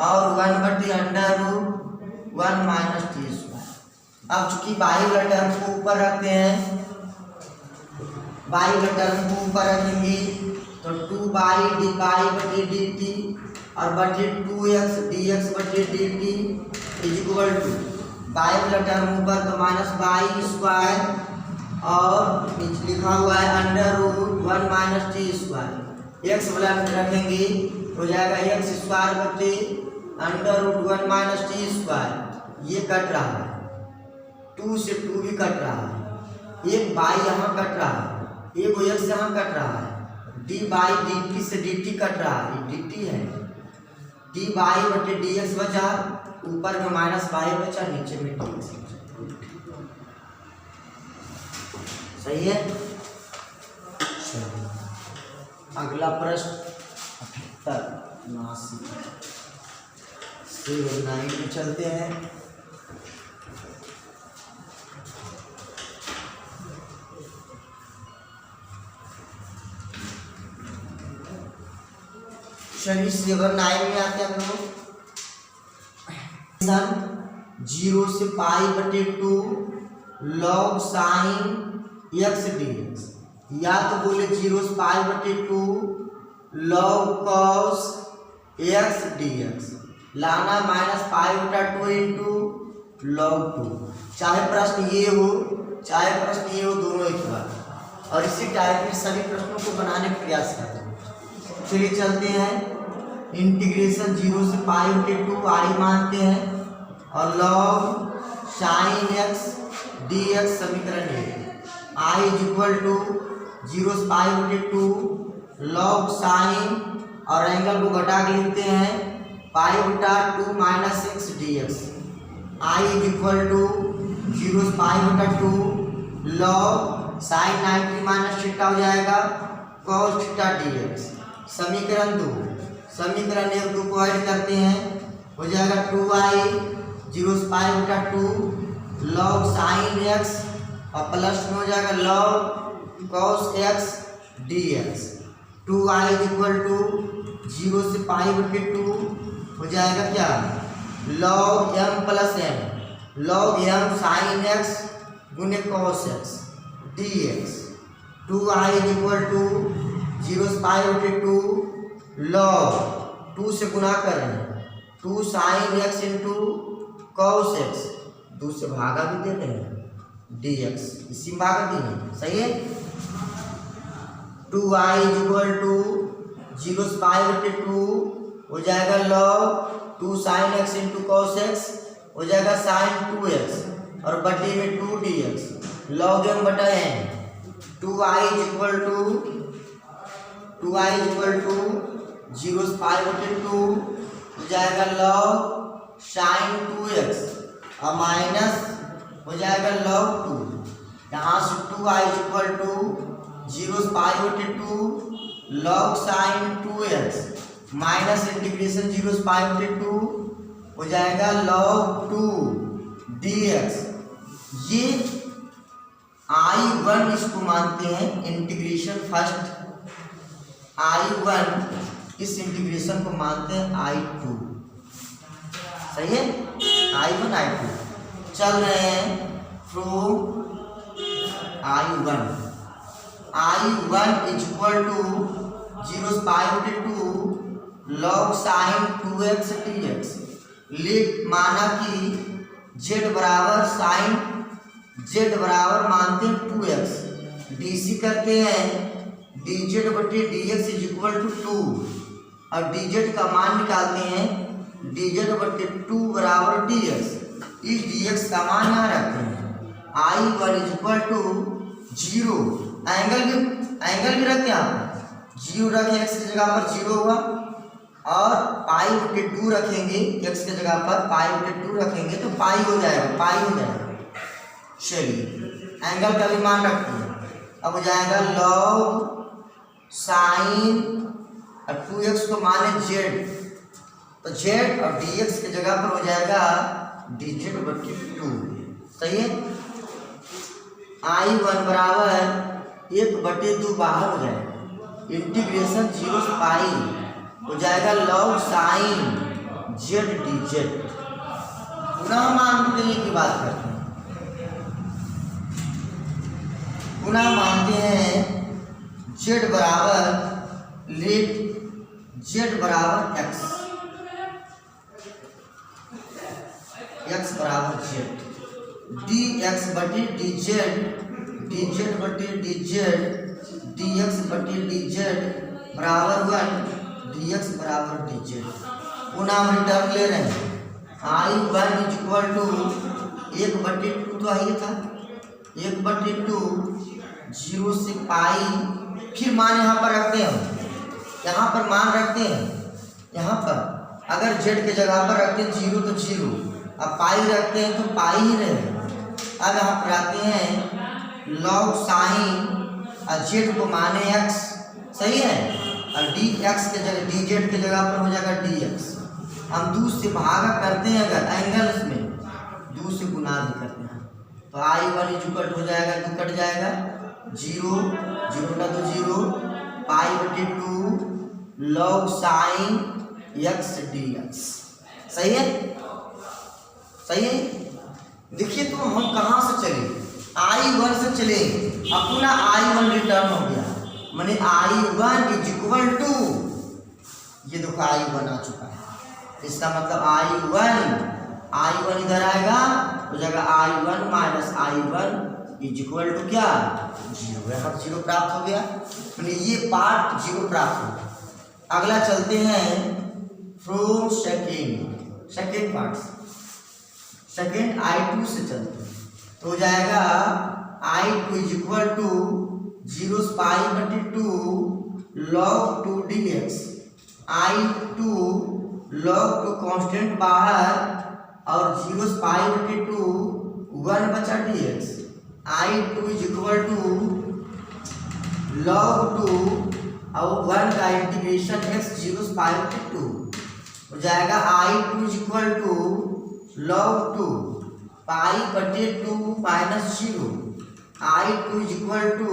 और 1 बटे under root 1 minus T square. अब चूंकि बाई वाला टर्म को ऊपर रखते हैं, बाई वाला टर्म को ऊपर रखेंगे तो 2 बाई डी बाई बटे डी टी और बटे 2x डी एक्स बटे D t is equal two by वाला टर्म ऊपर तो माइनस बाई स्क्वायर और नीचे लिखा हुआ है under root 1 minus T square, X वाला रखेंगे हो जाएगा एक्स स्क्वायर बटे under root 1 minus T square, ये कट रहा है, 2 से 2 भी कट रहा है, एक बाई यहाँ कट रहा है, एक एक्स यहाँ कट रहा है, डी बाई डी टी से डी टी कट रहा है, डी टी है, डी बाई बटे डी एक्स बचा, ऊपर में माइनस बाई बचा, नीचे में डी एक्स बचा। सही है। अगला प्रश्न 78 79 में चलते हैं। चलिए 79 में आते हैं हम लोग। 0 से पाई बटे 2 log sine x D x, या तो बोले 0 से पाई बटे 2 log cos X D x, लाना माइनस पाई बटा 2 इंटू लॉग 2। चाहे प्रश्न ये हो चाहे प्रश्न ये हो, दोनों एक बार, और इसी टाइप के सभी प्रश्नों को बनाने का प्रयास करते हैं। चलिए चलते हैं। इंटीग्रेशन 0 से पाई बटे 2 आई मानते हैं और log sine x D x समीकरण है। आई इज इक्वल टू 0 से पाई बटे 2 लॉग साइन और एंगल को घटा के लिखते हैं पाई बटा 2 minus X D X. I is equal to 0 से पाई बटा 2 लॉग साइन 90 माइनस थीटा हो जाएगा कॉस थीटा डी एक्स। समीकरण 2, समीकरण 1 2 को ऐड करते हैं हो जाएगा 2i 0 से पाई बटा 2 लॉग साइन एक्स और प्लस में हो जाएगा log cos X D X. 2i is equal to 0 से पाई बटे 2 हो जाएगा क्या, log m plus m, log m sine x गुने cos x D X. 2i is equal to 0 से पाई बटे 2 लॉग 2 से गुना कर रहे हैं 2 sine x into cos x, 2 से भागा भी दे रहे हैं डी एक्स, इसी में भागा दिए, सही है। 2i इज इक्वल टू 0 से पाई बटे 2 हो जाएगा log 2 sine x into cos x हो जाएगा साइन 2x और बटे में 2 dx लॉग m बटा n। 2i is equal to 0 से पाई बटे 2 हो जाएगा लॉग साइन 2x और माइनस हो जाएगा लॉग 2। यहाँ से 2i इज इक्वल टू 0 से पाई बटे 2 log sign 2x minus integration 0 से पाई बटे 2 हो जाएगा लॉग 2 dx। ये I1 इसको मानते हैं इंटीग्रेशन फर्स्ट, I1 इस इंटीग्रेशन को मानते हैं I2, सही है। I1 I2 चल रहे हैं from I1 is equal to 0 से पाई बटे 2 लॉग साइन 2x dx। लिख माना कि z बराबर साइन, z बराबर मानते हैं 2x, डीसी करते हैं dz बटे dx इज इक्वल टू 2 और dz का मान निकालते हैं dz बटे 2 बराबर dx। इस dx का मान यहाँ रखते हैं I1 is equal to 0, angle भी रखते हैं आप 0 रखें x की जगह पर 0 होगा और पाई बटे 2 रखेंगे x की जगह पर पाई बटे 2 रखेंगे तो पाई हो जाएगा। चलिए एंगल का भी मान रखते हैं। अब हो जाएगा लॉग साइन और 2x को माने z, तो z और dx की जगह पर हो जाएगा dz बटे 2, सही है। I1 बराबर 1/2 बाहर हो जाएगा, इंटीग्रेशन 0 से पाई हो जाएगा लॉग साइन z dz। पुनः मानते हैं की बात करते हैं, पुनः मानते हैं z बराबर लेट z बराबर x बराबर z dx बटे dz, dz बटे dz dx बटे dz बराबर 1, dx बराबर dz। पुनः हम रिटर्न ले रहे हैं I1 इज इक्वल टू 1/2 तो आई था 1/2 0 से पाई, फिर मान यहाँ पर रखते हैं, यहाँ पर मान रखते हैं, यहाँ पर अगर z के जगह पर रखते हैं 0 तो 0, अब पाई रखते हैं तो पाई ही रहे। अब यहाँ पर आते हैं लॉग साइन और z को माने x, सही है, और dx के जगह dz के जगह पर हो जाएगा dx। हम 2 से भागा करते हैं अगर एंगल्स में 2 से गुना भी करते हैं तो I1 इज इक्वल हो जाएगा, 2 कट जाएगा 0 0 का तो 0 पाई बटे 2 लॉग साइन x dx, सही है, सही है। देखिए तो हम कहाँ से चले, I1 से चले, अपना I1 रिटर्न हो गया, माने I1 इज इक्वल टू, ये देखो I1 आ चुका है, इसका मतलब I1 इधर आएगा हो जाएगा I1 minus I1 is equal to क्या 0, यहाँ 0 प्राप्त हो गया, माने ये पार्ट 0 प्राप्त हो गया। अगला चलते हैं from second part, second I2 से चलते हैं तो हो जाएगा I2 इज इक्वल टू 0 से पाई बटे 2 log 2 dx। I2 log 2 constant बाहर और 0 से पाई बटे 2 1 बचा dx। I2 is equal to log 2 और 1 का इंटीग्रेशन x 0 से पाई बटे 2 हो जाएगा I2 is equal to log 2 pi बटे 2 minus 0। I2 is equal to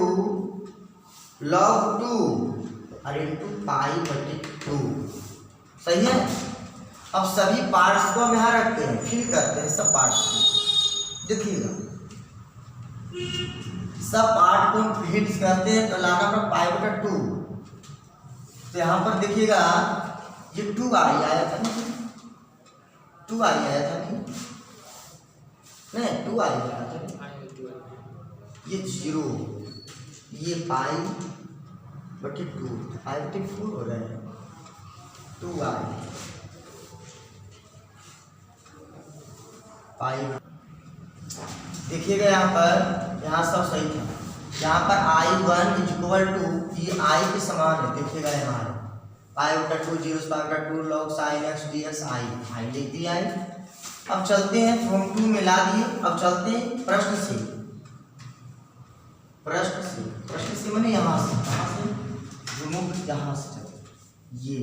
log 2 और इंटू पाई बटे 2। सही है। अब सभी पार्ट्स को हम यहाँ रखते हैं, फिल करते हैं सब पार्ट्स को। देखिएगा सब पार्ट को हम फिल करते हैं तो लाना पड़ा पाई बटा 2। तो यहाँ पर देखिएगा ये 2 आई आया था ना, 2 आई आया था नहीं 2 आई आया था, ये 0, ये पाई बटे 2, पाई बटे 4 हो रहा है, 2 आई पाई। देखिएगा यहाँ पर, यहाँ सब सही था। यहाँ पर I1 इज इक्वल टू, ये I के समान है। देखिएगा यहाँ है पाई बटा 2 0 पाई बटा 2 log sin x dx I लिख दिया है। अब चलते हैं फ्रॉम 2 में ला दिए। अब चलते हैं प्रश्न से, प्रश्न से मैंने यहाँ से, कहाँ से रिमूव, यहाँ से चलते, ये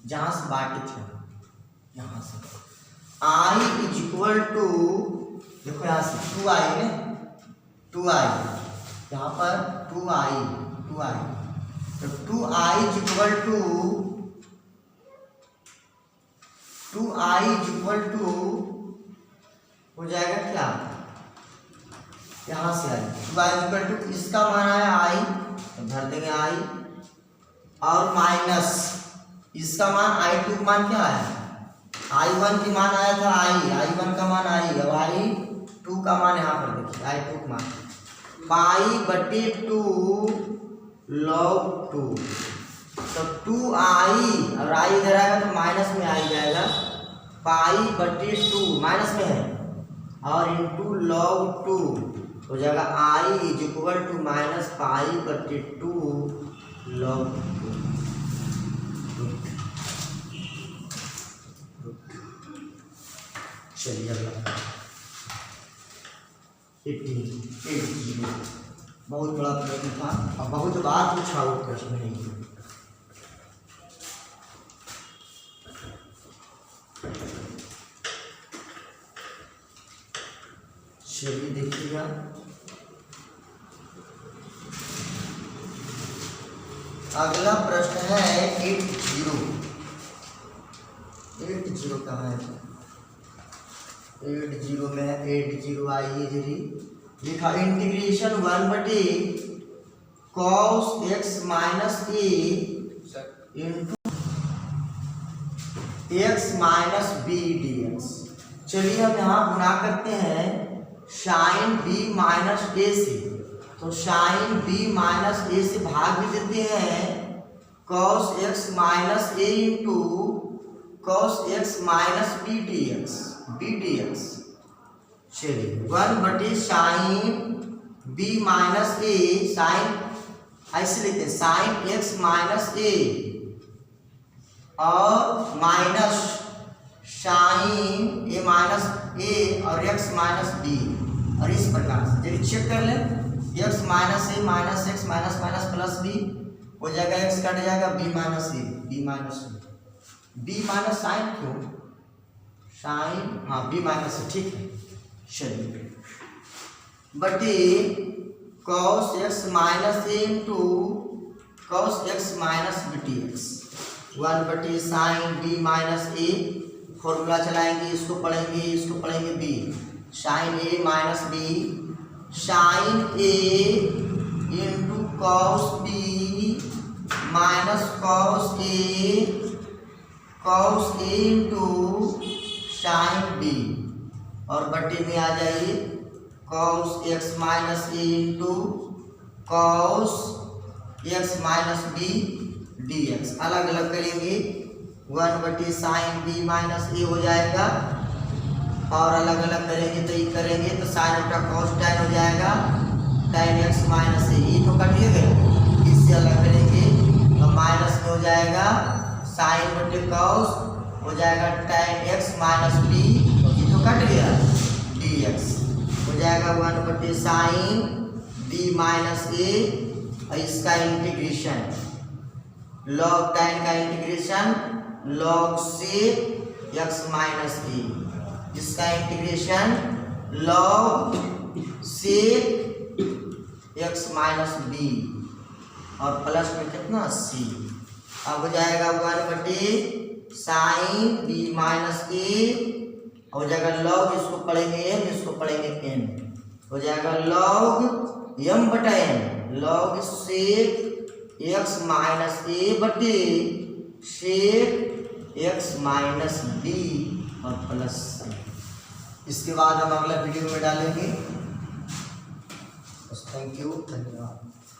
जहाँ से बाकी थे यहाँ से I इज इक्वल टू, देखो यहाँ से 2 आई है, 2 आई यहाँ पर 2 आई, तो 2 y is equal to, 2 y is equal to हो जाएगा क्या, यहाँ से y 2 y is equal to, इसका मान आया आई तो भर देंगे आई, और माइनस इसका मान I2 का मान क्या आया, I1 की मान आया था I1 का मान आई, अब I2 का मान यहाँ पर देखिए I2 का मान पाई बटे 2 log 2, तो 2 आई, और आई इधर आएगा तो माइनस में आई जाएगा, पाई बटे 2 माइनस में है, और इंटू log 2 हो जाएगा y is equal to minus pi बटे 2 log 2। चलिए अगला 80 बहुत बड़ा प्रश्न था और बहुत बार पूछा हुआ प्रश्न है। चलिए देखिएगा अगला प्रश्न है 80 कहाँ है, 80 में है, 80 आइए जरी लिखा इंटीग्रेशन 1 बटे cos x minus a into x minus b dx। चलिए हम यहाँ गुणा करते हैं साइन b माइनस a से, तो साइन b माइनस a से भाग भी देते हैं cos x minus a into cos x minus b dx। चलिए 1 बटे sine b minus a, sine ऐसे लिखते हैं साइन x माइनस a और minus sine a minus a और x माइनस b, और इस प्रकार से चलिए चेक कर लें x minus a minus x minus minus plus b हो जाएगा, x कट जाएगा b minus a, b minus sine क्यों, साइन हाँ b माइनस a, ठीक है। चलिए बटे cos x minus a into cos x minus b dx, 1 बटे sine b minus a, formula चलाएंगे, इसको पढ़ेंगे b, sine a minus b, sine a into cos b minus cos a into sine b, और बटे में आ जाइए cos x minus a into cos x minus b dx। अलग अलग करेंगे 1 बटे साइन b माइनस a हो जाएगा, और अलग अलग करेंगे तो ये करेंगे तो साइन बटा cos tan हो जाएगा, tan x माइनस a, ये तो कटिएगा, इससे अलग करेंगे तो माइनस में हो जाएगा साइन बटे cos हो जाएगा tan x माइनस b, ये तो कट गया, dx हो जाएगा 1 बटे साइन b माइनस a, और इसका इंटीग्रेशन log tan का इंटीग्रेशन log से x माइनस a, इसका इंटीग्रेशन log से x माइनस b, और प्लस में कितना सी। अब हो जाएगा 1/sin b माइनस ए, हो जाएगा लॉग, इसको पढ़ेंगे एम, इसको पढ़ेंगे एन, हो जाएगा लॉग एम बटा n, log sec x minus a बटे सेक एक्स माइनस बी और प्लस सी। इसके बाद हम अगला वीडियो में डालेंगे। थैंक यू, धन्यवाद।